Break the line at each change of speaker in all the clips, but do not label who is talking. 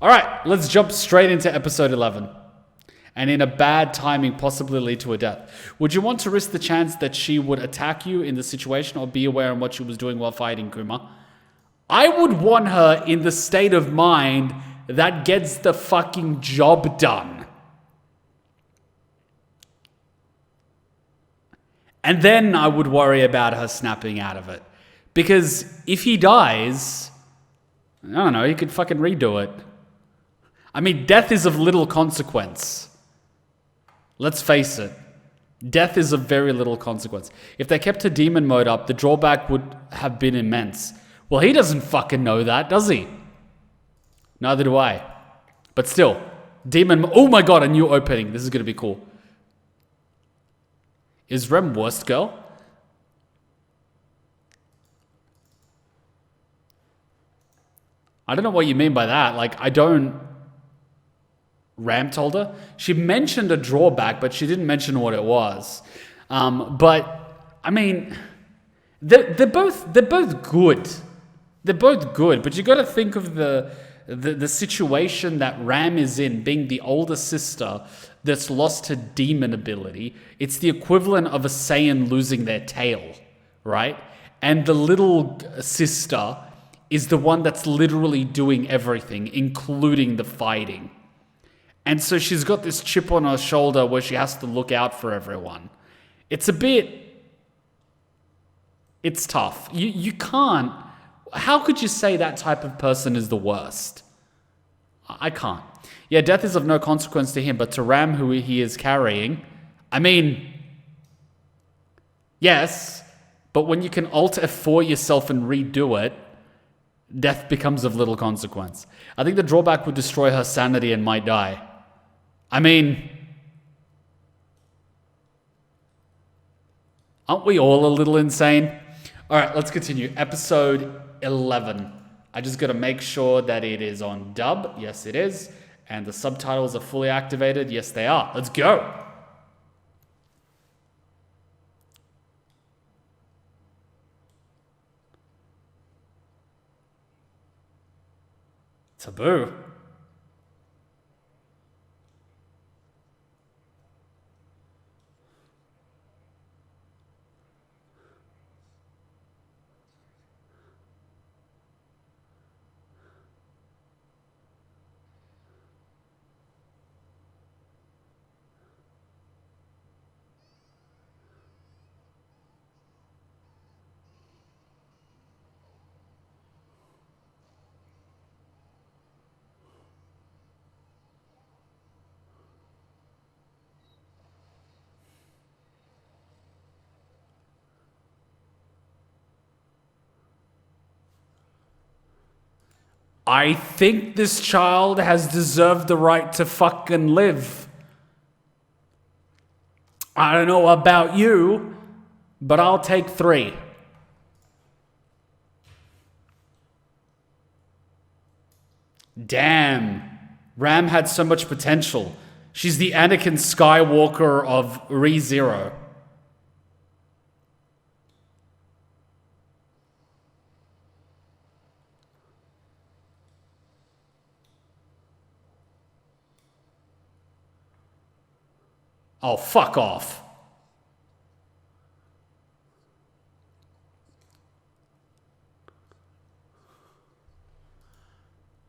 All right, let's jump straight into episode 11. And in a bad timing, possibly lead to a death. Would you want to risk the chance that she would attack you in the situation or be aware of what she was doing while fighting Kuma? I would want her in the state of mind that gets the fucking job done. And then I would worry about her snapping out of it. Because if he dies, I don't know, he could fucking redo it. I mean, death is of little consequence. Let's face it. Death is of very little consequence. If they kept her demon mode up, the drawback would have been immense. Well, he doesn't fucking know that, does he? Neither do I. But still, demon... Oh my god, a new opening. This is going to be cool. Is Rem worst girl? I don't know what you mean by that. Like, I don't... Ram told her. She mentioned a drawback, but she didn't mention what it was. But, I mean... They're both good. They're both good, but you got to think of the situation that Ram is in, being the older sister that's lost her demon ability. It's the equivalent of a Saiyan losing their tail, right? And the little sister is the one that's literally doing everything, including the fighting. And so she's got this chip on her shoulder where she has to look out for everyone. It's tough. You can't. How could you say that type of person is the worst? I can't. Yeah, death is of no consequence to him, but to Ram, who he is carrying, I mean, yes, but when you can Alt F4 yourself and redo it, death becomes of little consequence. I think the drawback would destroy her sanity and might die. I mean, aren't we all a little insane? All right, let's continue. Episode 11. I just got to make sure that it is on dub. Yes, it is. And the subtitles are fully activated. Yes, they are. Let's go. Taboo. I think this child has deserved the right to fucking live. I don't know about you, but I'll take 3. Damn. Ram had so much potential. She's the Anakin Skywalker of ReZero. Oh, fuck off.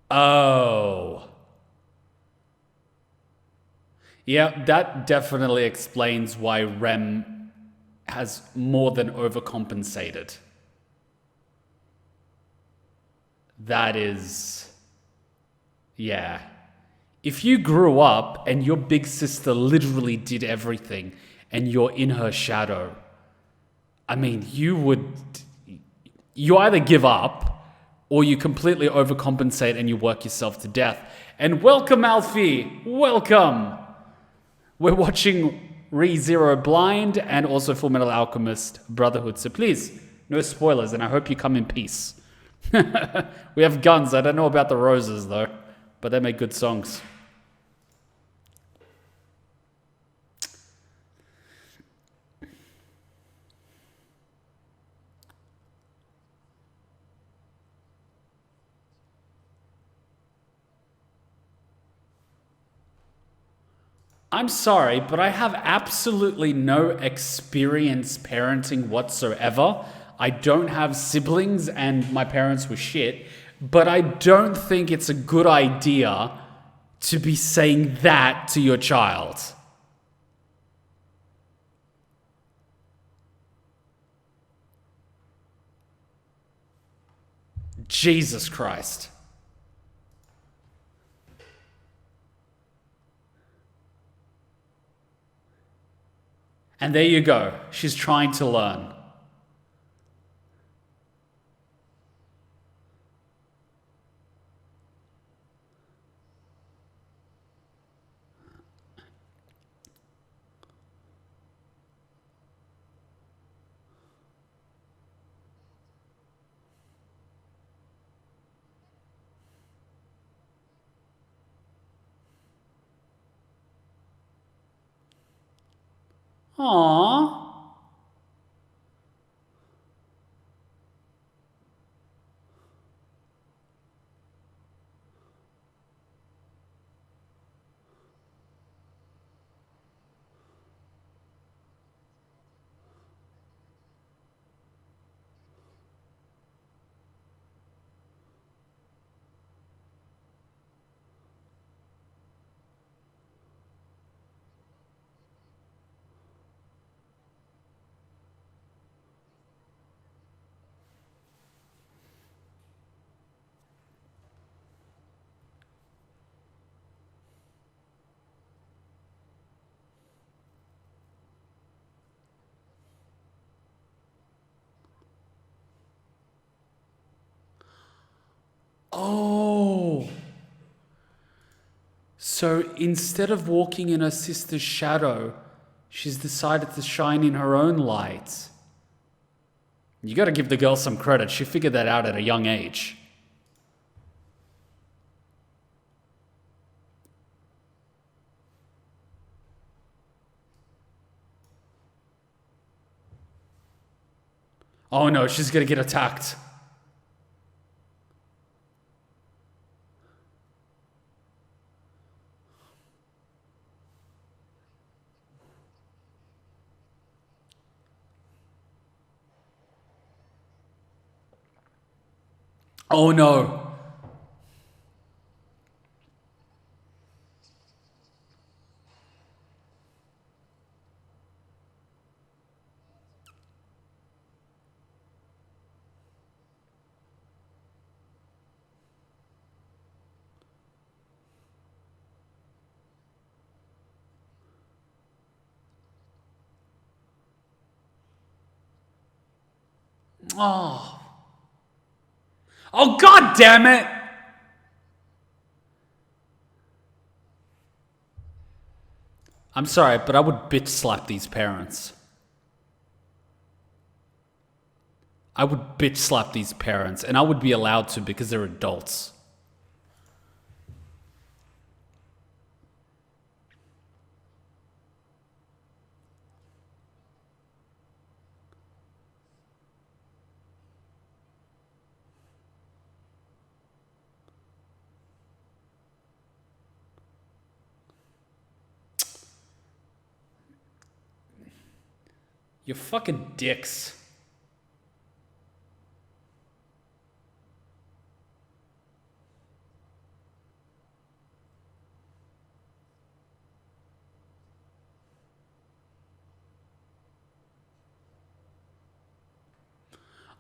Oh. Yeah, that definitely explains why Rem has more than overcompensated. That is... Yeah. If you grew up and your big sister literally did everything and you're in her shadow, I mean, you either give up or you completely overcompensate and you work yourself to death. And welcome, Alfie. Welcome. We're watching ReZero Blind and also Full Metal Alchemist Brotherhood. So please, no spoilers, and I hope you come in peace. We have guns. I don't know about the roses, though, but they make good songs. I'm sorry, but I have absolutely no experience parenting whatsoever. I don't have siblings and my parents were shit, but I don't think it's a good idea to be saying that to your child. Jesus Christ. And there you go. She's trying to learn. Aww. Oh. So instead of walking in her sister's shadow, she's decided to shine in her own light. You gotta give the girl some credit. She figured that out at a young age. Oh no, she's gonna get attacked. Oh no. Oh. Oh, god damn it! I'm sorry, but I would bitch slap these parents. I would bitch slap these parents, and I would be allowed to because they're adults. You're fucking dicks.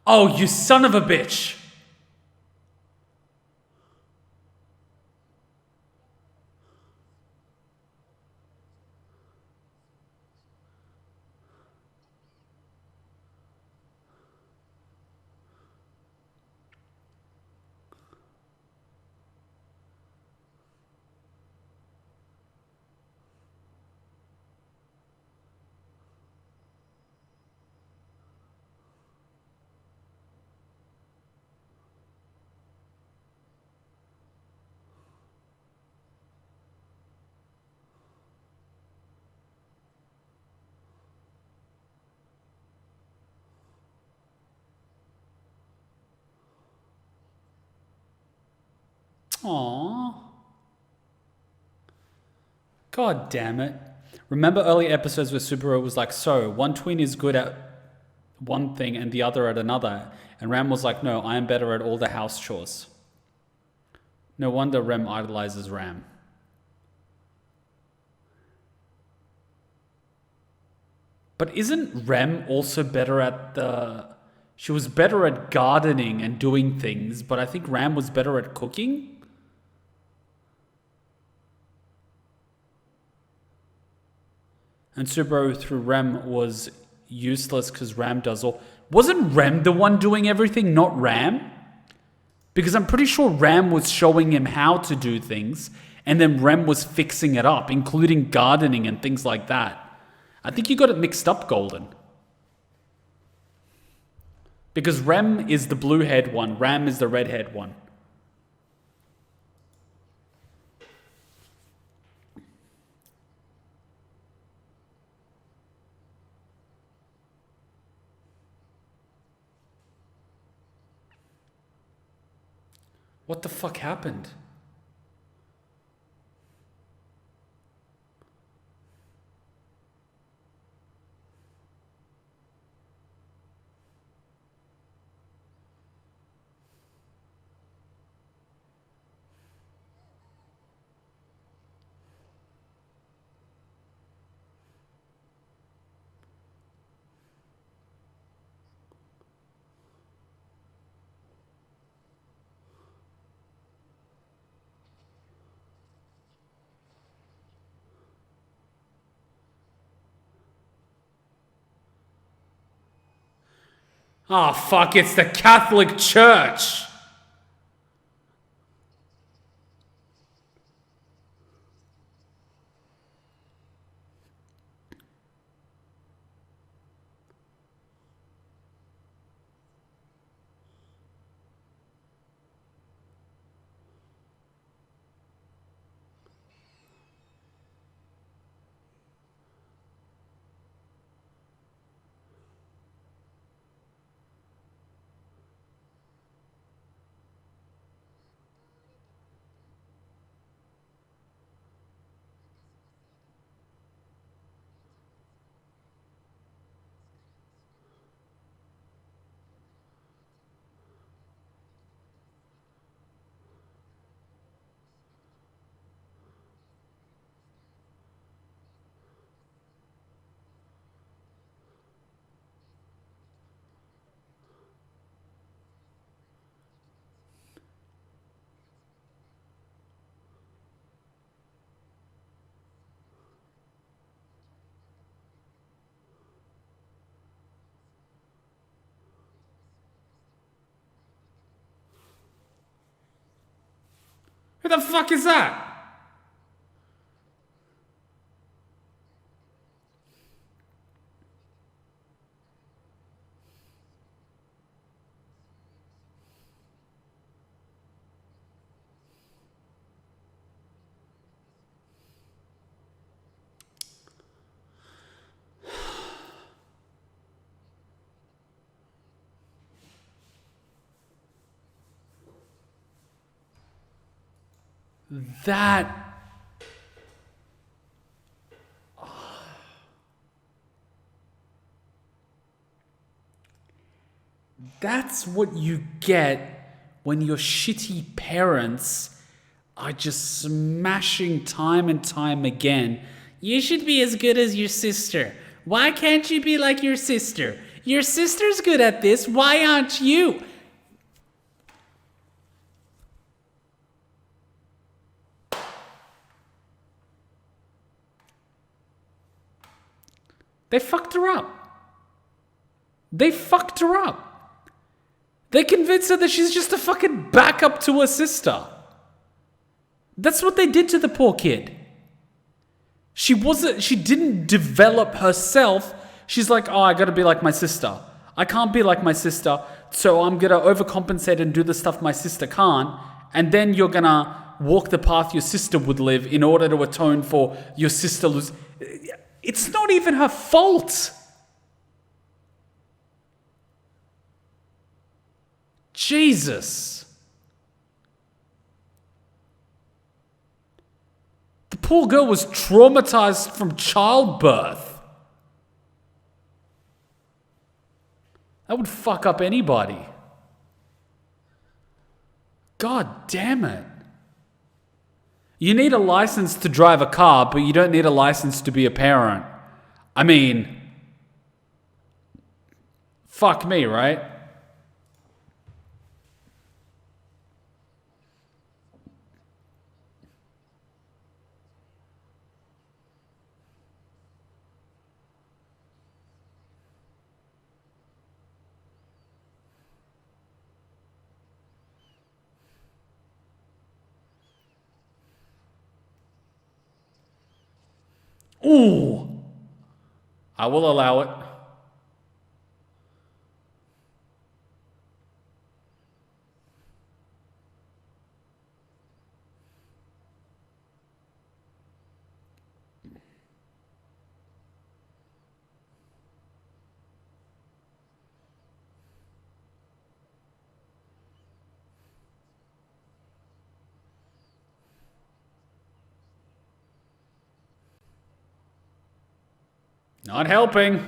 Oh, you son of a bitch. Aww. God damn it. Remember early episodes where Subaru was like, so, one twin is good at one thing and the other at another. And Ram was like, no, I am better at all the house chores. No wonder Rem idolizes Ram. But isn't Rem also better at she was better at gardening and doing things, but I think Ram was better at cooking? And Subaru through Rem was useless because Ram does all. Wasn't Rem the one doing everything, not Ram? Because I'm pretty sure Ram was showing him how to do things, and then Rem was fixing it up, including gardening and things like that. I think you got it mixed up, Golden. Because Rem is the blue haired one, Ram is the red haired one. What the fuck happened? Oh, fuck, it's the Catholic Church. Who the fuck is that? That's what you get when your shitty parents are just smashing time and time again. You should be as good as your sister. Why can't you be like your sister? Your sister's good at this. Why aren't you? They fucked her up. They fucked her up. They convinced her that she's just a fucking backup to her sister. That's what they did to the poor kid. She didn't develop herself. She's like, oh, I gotta be like my sister. I can't be like my sister, so I'm gonna overcompensate and do the stuff my sister can't, and then you're gonna walk the path your sister would live in order to atone for your sister losing. It's not even her fault. Jesus. The Poor girl was traumatized from childbirth. That would fuck up anybody. God damn it. You need a license to drive a car, but you don't need a license to be a parent. I mean, fuck me, right? Ooh. I will allow it. Not helping.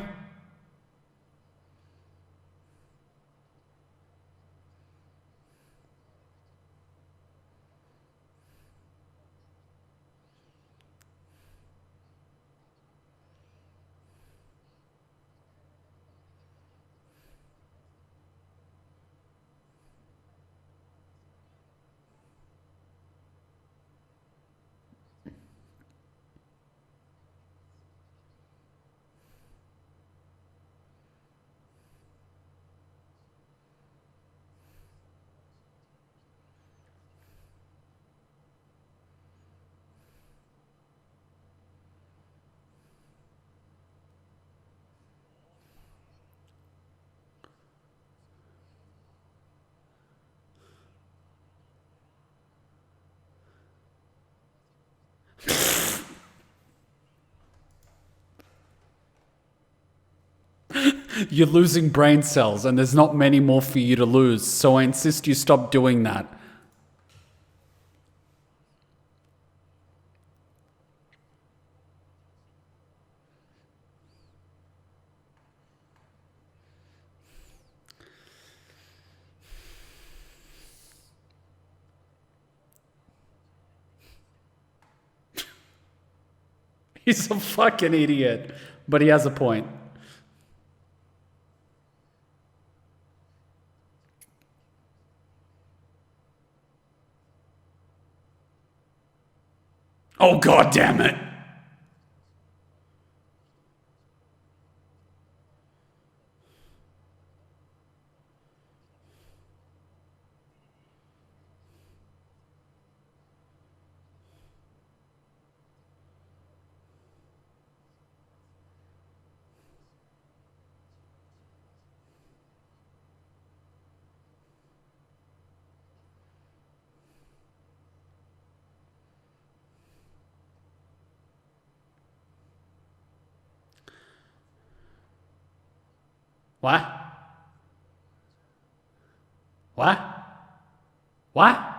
You're losing brain cells, and there's not many more for you to lose, so I insist you stop doing that. He's a fucking idiot, but he has a point. Oh, God damn it. What? What? What?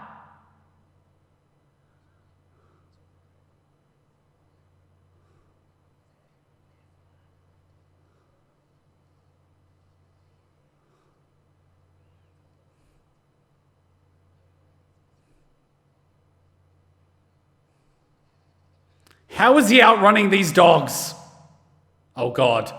How is he outrunning these dogs? Oh, God.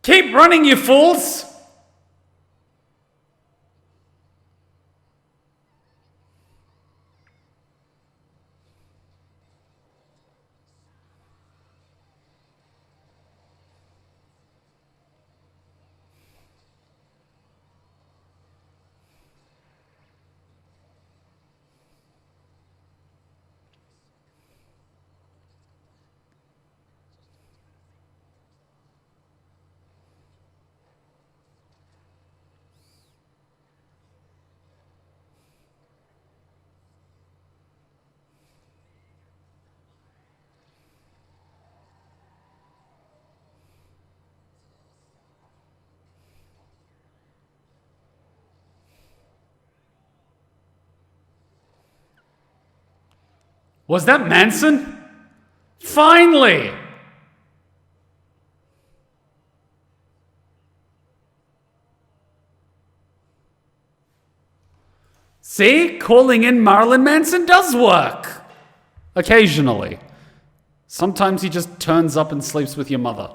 Keep running, you fools! Was that Manson? Finally! See? Calling in Marilyn Manson does work. Occasionally. Sometimes he just turns up and sleeps with your mother.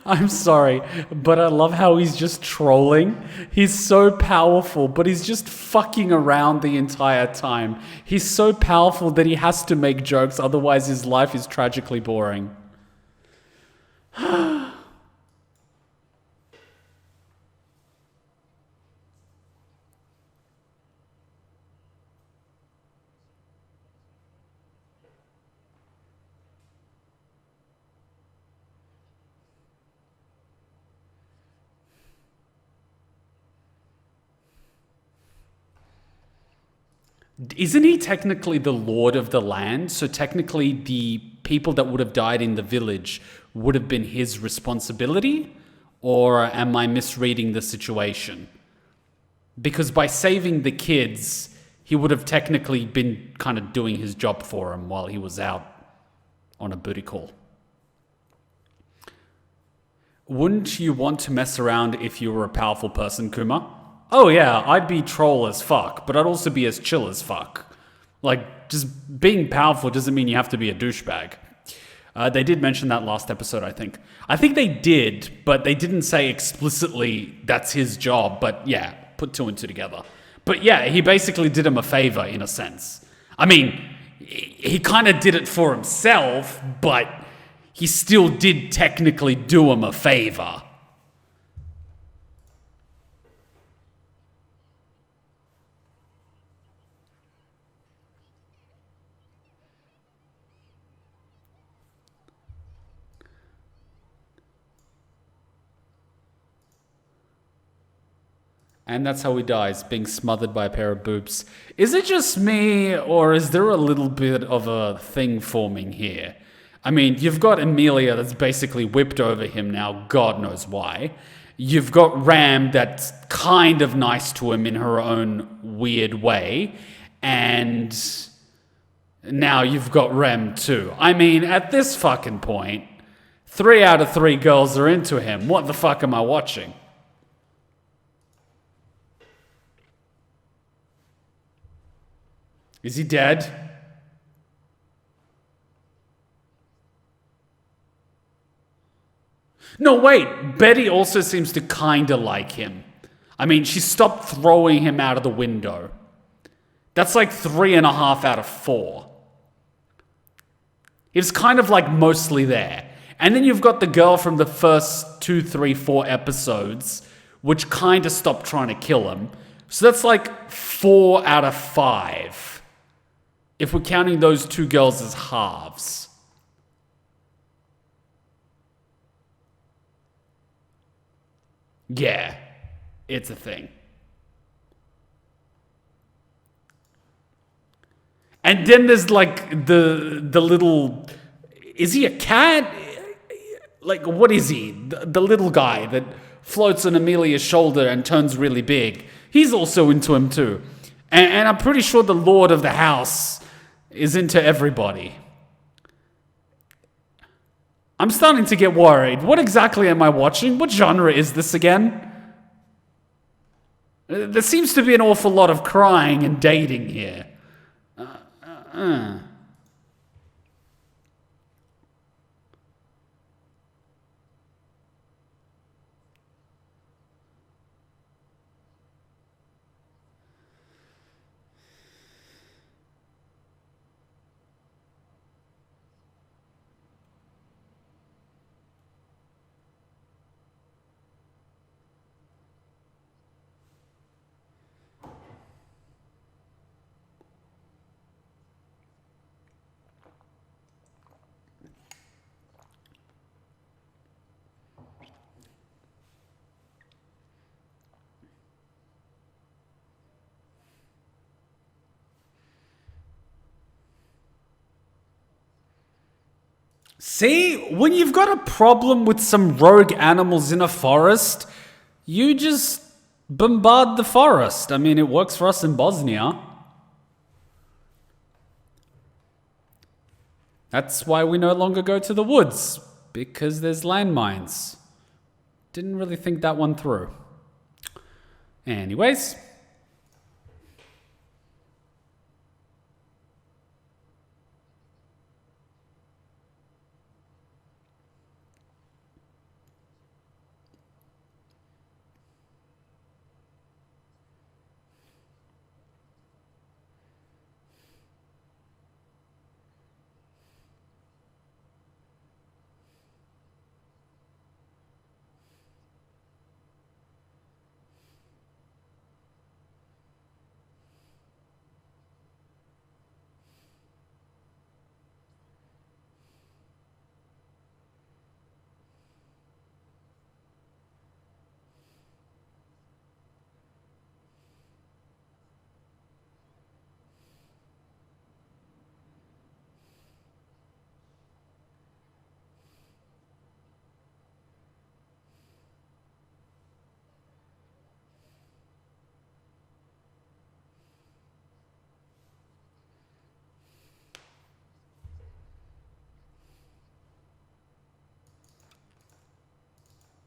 I'm sorry, but I love how he's just trolling. He's so powerful, but he's just fucking around the entire time. He's so powerful that he has to make jokes, otherwise his life is tragically boring. Isn't he technically the lord of the land? So technically the people that would have died in the village would have been his responsibility? Or am I misreading the situation? Because by saving the kids, he would have technically been kind of doing his job for him while he was out on a booty call. Wouldn't you want to mess around if you were a powerful person, Kuma? Oh yeah, I'd be troll as fuck, but I'd also be as chill as fuck. Like, just being powerful doesn't mean you have to be a douchebag. They did mention that last episode, I think. I think they did, but they didn't say explicitly that's his job, but yeah, put two and two together. But yeah, he basically did him a favor in a sense. I mean, he kind of did it for himself, but he still did technically do him a favor. And that's how he dies, being smothered by a pair of boobs. Is it just me, or is there a little bit of a thing forming here? I mean, you've got Emilia that's basically whipped over him now, God knows why. You've got Ram that's kind of nice to him in her own weird way. And now you've got Rem too. I mean, at this fucking point, 3 out of 3 girls are into him. What the fuck am I watching? Is he dead? No, wait. Betty also seems to kinda like him. I mean, she stopped throwing him out of the window. That's like 3.5 out of 4. It's kind of like mostly there. And then you've got the girl from the first 2, 3, 4 episodes, which kinda stopped trying to kill him. So that's like 4 out of 5. If we're counting those 2 girls as halves. Yeah, it's a thing. And then there's like the little... Is he a cat? Like, what is he? The little guy that floats on Emilia's shoulder and turns really big. He's also into him too. And I'm pretty sure the lord of the house is into everybody. I'm starting to get worried. What exactly am I watching? What genre is this again? There seems to be an awful lot of crying and dating here. See, when you've got a problem with some rogue animals in a forest, you just bombard the forest. I mean, it works for us in Bosnia. That's why we no longer go to the woods, because there's landmines. Didn't really think that one through. Anyways.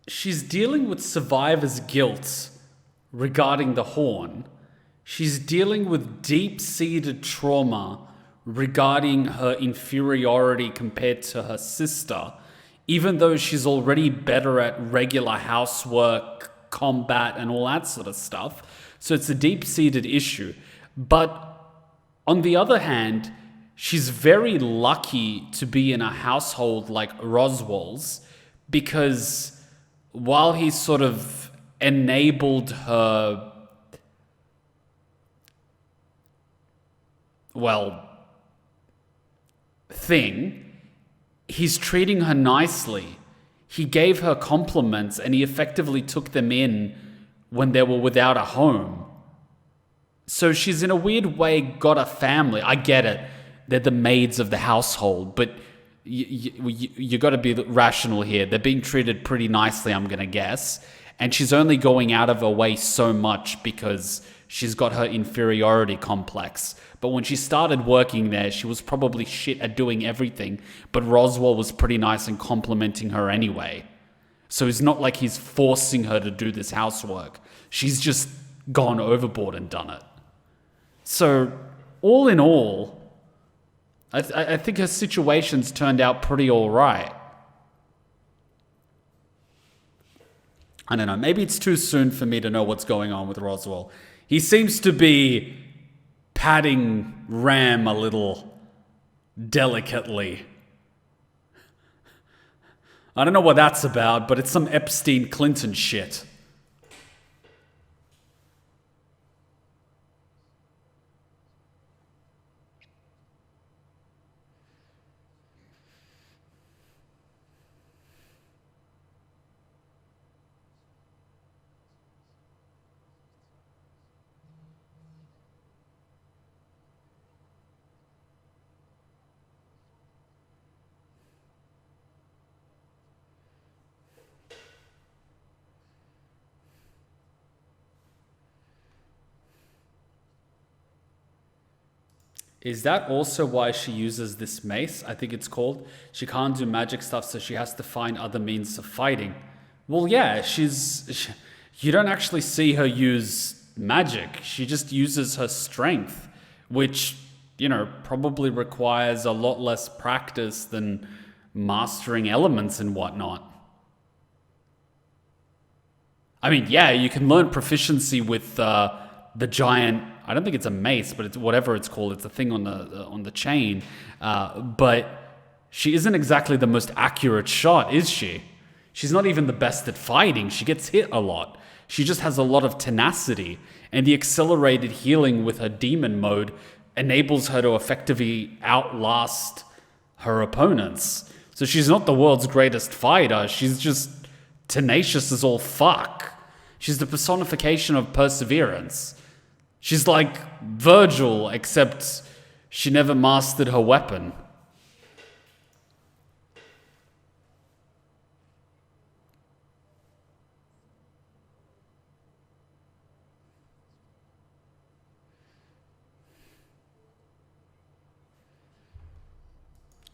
She's dealing with survivor's guilt regarding the horn. She's dealing with deep-seated trauma regarding her inferiority compared to her sister, even though she's already better at regular housework, combat, and all that sort of stuff. So it's a deep-seated issue. But on the other hand, she's very lucky to be in a household like Roswell's, because while he sort of enabled her, thing, he's treating her nicely. He gave her compliments and he effectively took them in when they were without a home. So she's in a weird way got a family. I get it. They're the maids of the household, but you got to be rational here. They're being treated pretty nicely, I'm going to guess. And she's only going out of her way so much because she's got her inferiority complex. But when she started working there, she was probably shit at doing everything. But Roswell was pretty nice and complimenting her anyway. So it's not like he's forcing her to do this housework. She's just gone overboard and done it. So all in all, I think her situation's turned out pretty all right. I don't know. Maybe it's too soon for me to know what's going on with Roswell. He seems to be patting Ram a little delicately. I don't know what that's about, but it's some Epstein Clinton shit. Is that also why she uses this mace? I think it's called. She can't do magic stuff, so she has to find other means of fighting. Well, yeah, you don't actually see her use magic. She just uses her strength, which, probably requires a lot less practice than mastering elements and whatnot. I mean, yeah, you can learn proficiency with the giant. I don't think it's a mace, but it's whatever it's called. It's a thing on the chain. But she isn't exactly the most accurate shot, is she? She's not even the best at fighting. She gets hit a lot. She just has a lot of tenacity. And the accelerated healing with her demon mode enables her to effectively outlast her opponents. So she's not the world's greatest fighter. She's just tenacious as all fuck. She's the personification of perseverance. She's like Virgil, except she never mastered her weapon.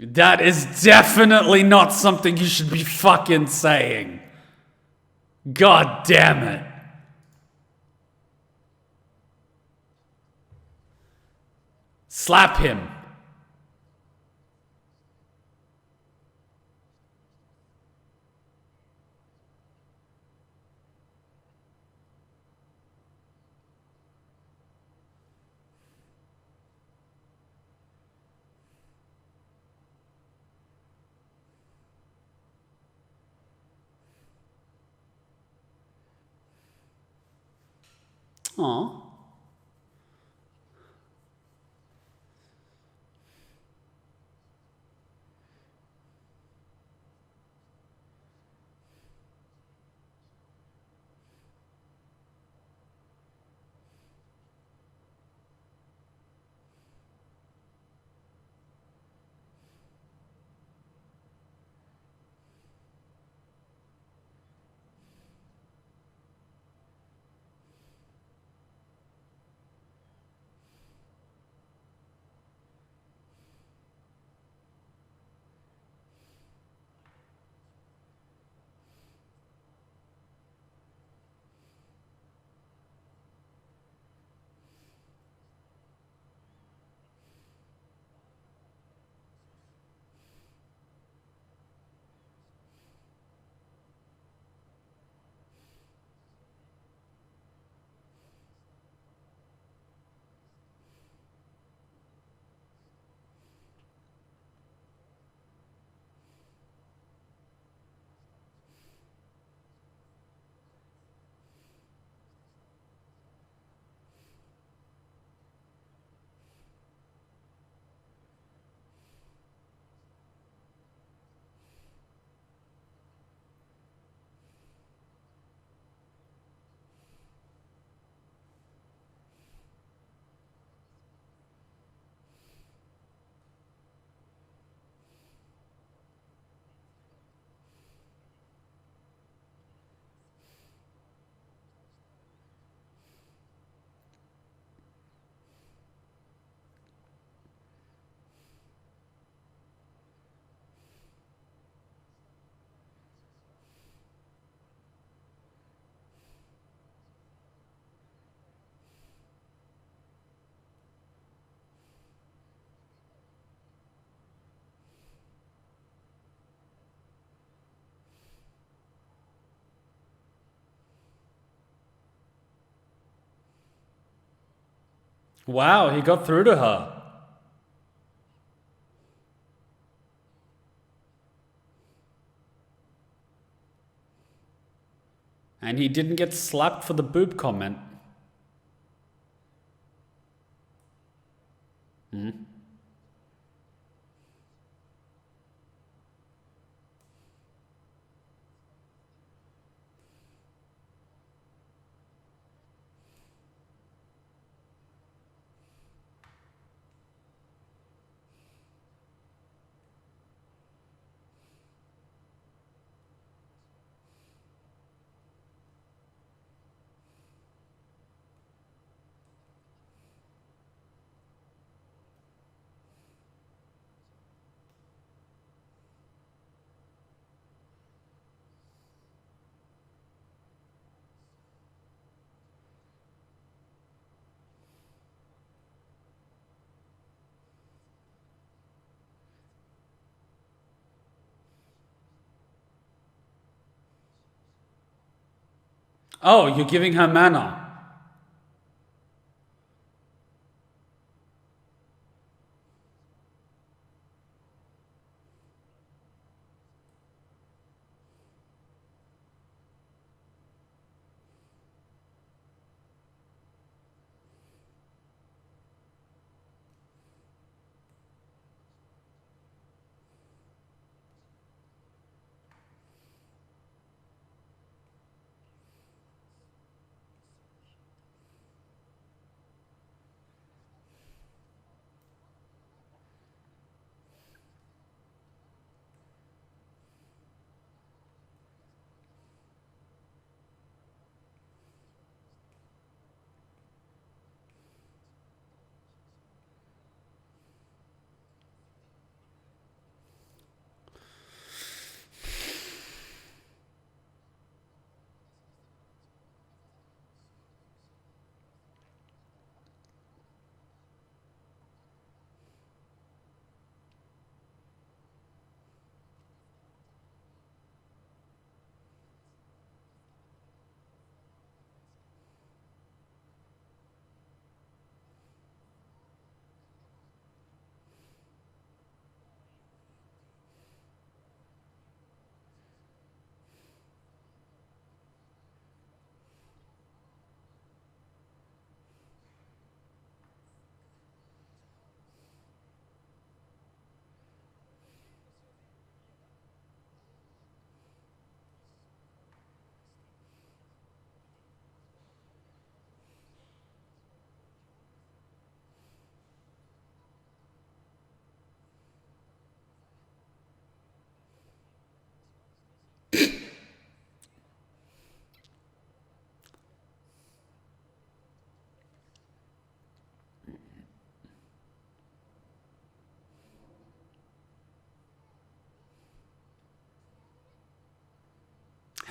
That is definitely not something you should be fucking saying. God damn it. Slap him. Aw. Wow, he got through to her. And he didn't get slapped for the boob comment. Oh, you're giving her manna.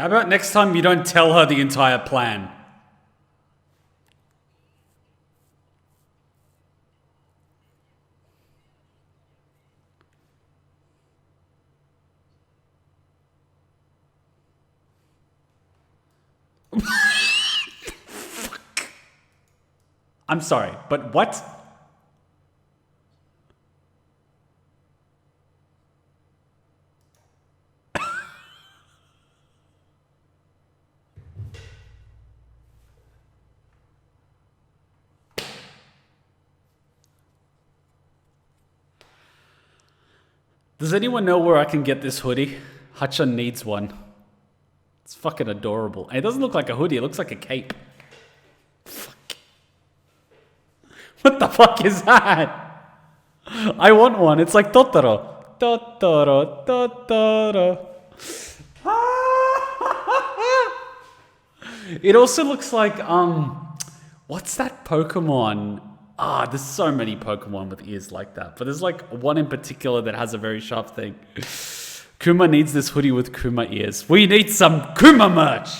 How about next time you don't tell her the entire plan? I'm sorry, but what? Does anyone know where I can get this hoodie? Hachan needs one. It's fucking adorable. And it doesn't look like a hoodie, it looks like a cape. Fuck. What the fuck is that? I want one. It's like Totoro. Totoro, Totoro. It also looks like, what's that Pokemon? There's so many Pokemon with ears like that. But there's like one in particular that has a very sharp thing. Kuma needs this hoodie with Kuma ears. We need some Kuma merch!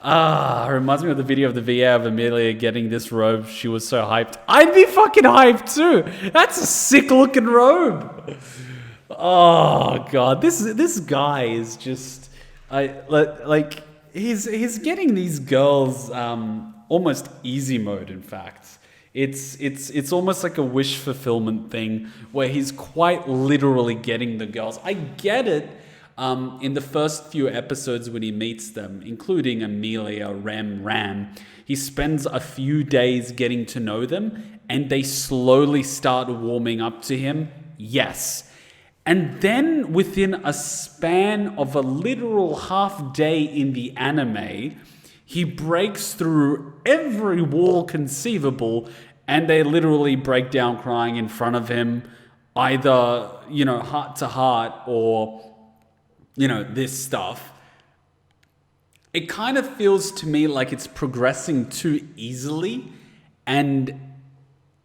It reminds me of the video of the VA of Emilia getting this robe. She was so hyped. I'd be fucking hyped too. That's a sick looking robe. Oh god, this guy is just, he's getting these girls almost easy mode. In fact, it's almost like a wish fulfillment thing where he's quite literally getting the girls. I get it. In the first few episodes when he meets them, including Emilia, Ram, he spends a few days getting to know them and they slowly start warming up to him. Yes. And then within a span of a literal half day in the anime, he breaks through every wall conceivable and they literally break down crying in front of him, either, heart to heart or this stuff. It kind of feels to me like it's progressing too easily and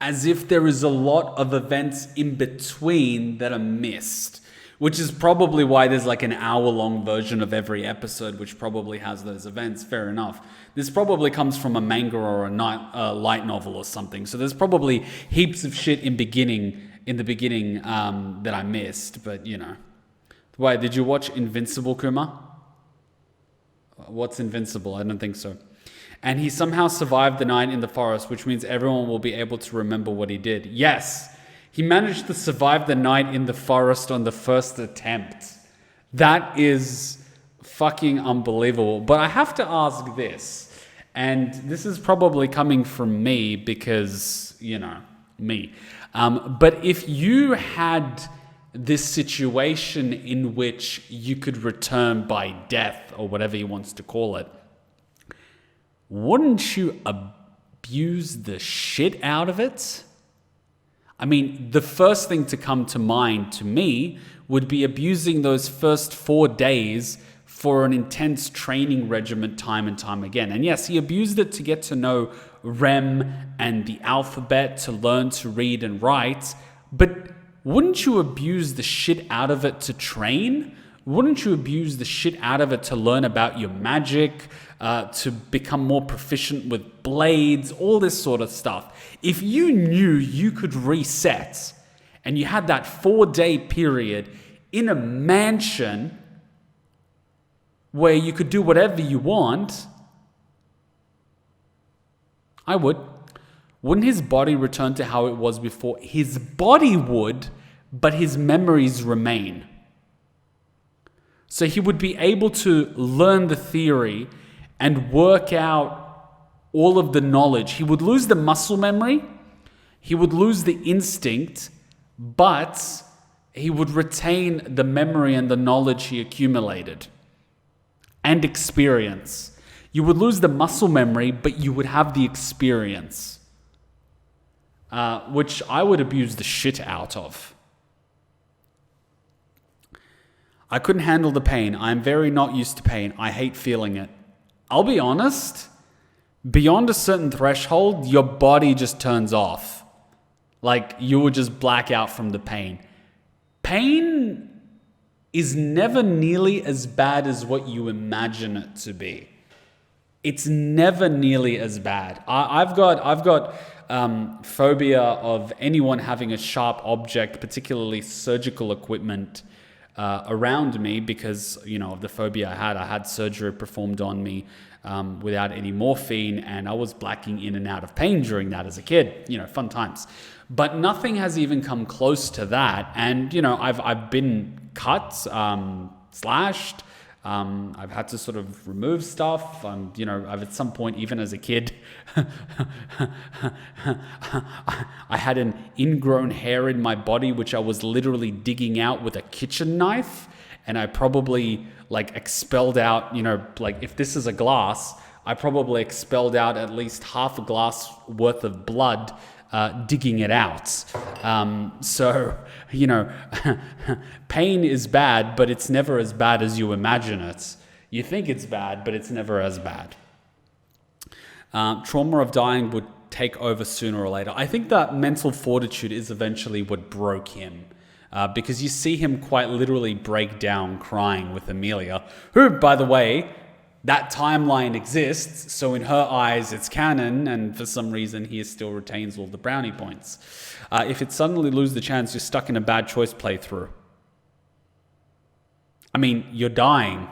as if there is a lot of events in between that are missed, which is probably why there's like an hour-long version of every episode, which probably has those events. Fair enough. This probably comes from a manga or a light novel or something. So there's probably heaps of shit in the beginning that I missed, but Wait, did you watch Invincible, Kuma? What's Invincible? I don't think so. And he somehow survived the night in the forest, which means everyone will be able to remember what he did. Yes, he managed to survive the night in the forest on the first attempt. That is fucking unbelievable. But I have to ask this, and this is probably coming from me because, me. But if you had this situation in which you could return by death or whatever he wants to call it, wouldn't you abuse the shit out of it? I mean, the first thing to come to mind to me would be abusing those first 4 days for an intense training regimen time and time again. And yes, he abused it to get to know Rem and the alphabet, to learn to read and write, but wouldn't you abuse the shit out of it to train? Wouldn't you abuse the shit out of it to learn about your magic, to become more proficient with blades, all this sort of stuff? If you knew you could reset and you had that 4-day period in a mansion where you could do whatever you want, I would. Wouldn't his body return to how it was before? His body would, but his memories remain. So he would be able to learn the theory and work out all of the knowledge. He would lose the muscle memory, he would lose the instinct, but he would retain the memory and the knowledge he accumulated and experience. You would lose the muscle memory, but you would have the experience. Which I would abuse the shit out of. I couldn't handle the pain. I am very not used to pain. I hate feeling it. I'll be honest, beyond a certain threshold, your body just turns off. Like, you would just black out from the pain. Pain is never nearly as bad as what you imagine it to be. It's never nearly as bad. I've got phobia of anyone having a sharp object, particularly surgical equipment, around me because, of the phobia I had. I had surgery performed on me without any morphine, and I was blacking in and out of pain during that as a kid. Fun times. But nothing has even come close to that. And, I've been cut, slashed. I've had to sort of remove stuff. I've at some point, even as a kid, I had an ingrown hair in my body, which I was literally digging out with a kitchen knife. And I probably expelled out, if this is a glass, I probably expelled out at least half a glass worth of blood digging it out. So, pain is bad, but it's never as bad as you imagine it. You think it's bad, but it's never as bad. Trauma of dying would take over sooner or later. I think that mental fortitude is eventually what broke him. Because you see him quite literally break down crying with Emilia, who, by the way, that timeline exists, so in her eyes it's canon, and for some reason he still retains all the brownie points. If it suddenly lose the chance, you're stuck in a bad choice playthrough. I mean, you're dying.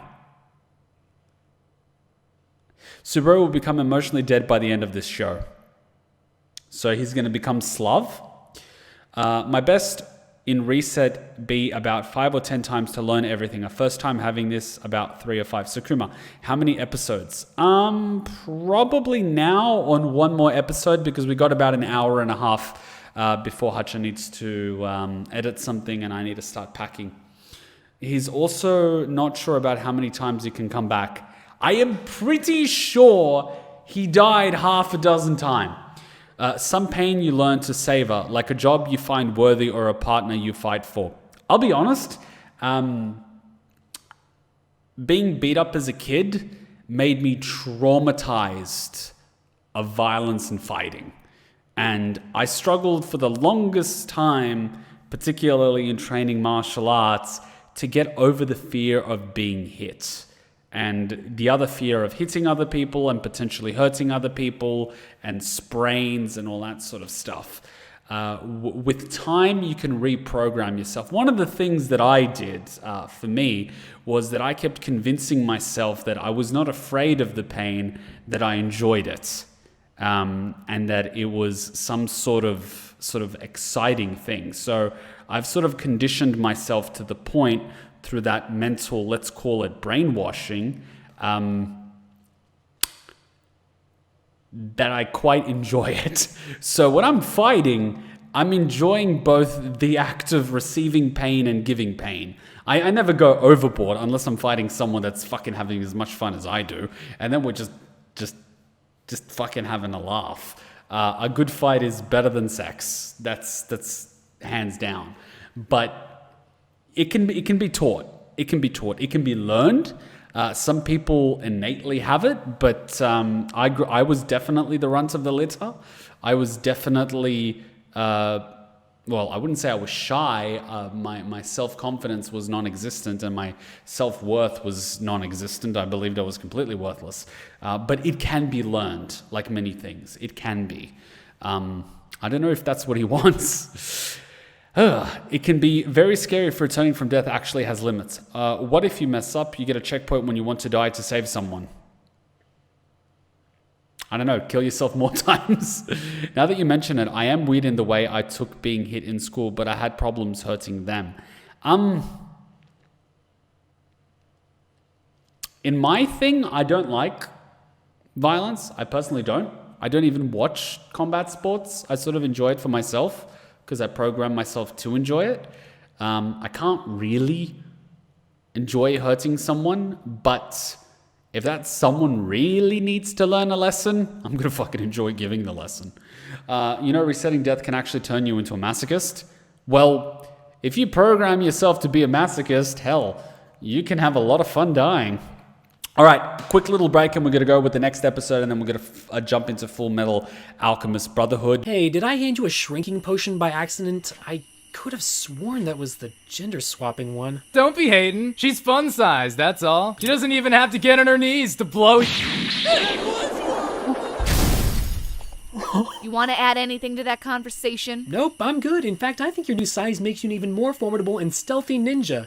Subaru will become emotionally dead by the end of this show. So he's going to become Sloth. My best in reset be about 5 or 10 times to learn everything. A first time having this about 3 or 5. So Kuma, how many episodes? Probably now on one more episode because we got about an hour and a half before Hutcher needs to edit something and I need to start packing. He's also not sure about how many times he can come back. I am pretty sure he died half a dozen times. Some pain you learn to savor, like a job you find worthy or a partner you fight for. I'll be honest, being beat up as a kid made me traumatized of violence and fighting. And I struggled for the longest time, particularly in training martial arts, to get over the fear of being hit. And the other fear of hitting other people and potentially hurting other people and sprains and all that sort of stuff. With time, you can reprogram yourself. One of the things that I did for me was that I kept convincing myself that I was not afraid of the pain, that I enjoyed it. And that it was some sort of exciting thing. So I've sort of conditioned myself to the point through that mental, let's call it brainwashing, that I quite enjoy it. So when I'm fighting, I'm enjoying both the act of receiving pain and giving pain. I never go overboard unless I'm fighting someone that's fucking having as much fun as I do. And then we're just fucking having a laugh. A good fight is better than sex. That's hands down. But it can be taught. It can be taught. It can be learned. Some people innately have it, but I was definitely the runt of the litter. I was definitely, I wouldn't say I was shy. My self-confidence was non-existent and my self-worth was non-existent. I believed I was completely worthless. But it can be learned, like many things. It can be. I don't know if that's what he wants. It can be very scary if returning from death actually has limits. What if you mess up, you get a checkpoint when you want to die to save someone? I don't know, kill yourself more times. Now that you mention it, I am weird in the way I took being hit in school, but I had problems hurting them. In my thing, I don't like violence. I personally don't. I don't even watch combat sports. I sort of enjoy it for myself, because I program myself to enjoy it. I can't really enjoy hurting someone, but if that someone really needs to learn a lesson, I'm going to fucking enjoy giving the lesson. Resetting death can actually turn you into a masochist. Well, if you program yourself to be a masochist, hell, you can have a lot of fun dying. All right, quick little break and we're going to go with the next episode and then we're going to jump into Full Metal Alchemist Brotherhood.
Hey, did I hand you a shrinking potion by accident? I could have sworn that was the gender swapping one.
Don't be hating. She's fun size, that's all. She doesn't even have to get on her knees to blow.
You want to add anything to that conversation?
Nope, I'm good. In fact, I think your new size makes you an even more formidable and stealthy ninja.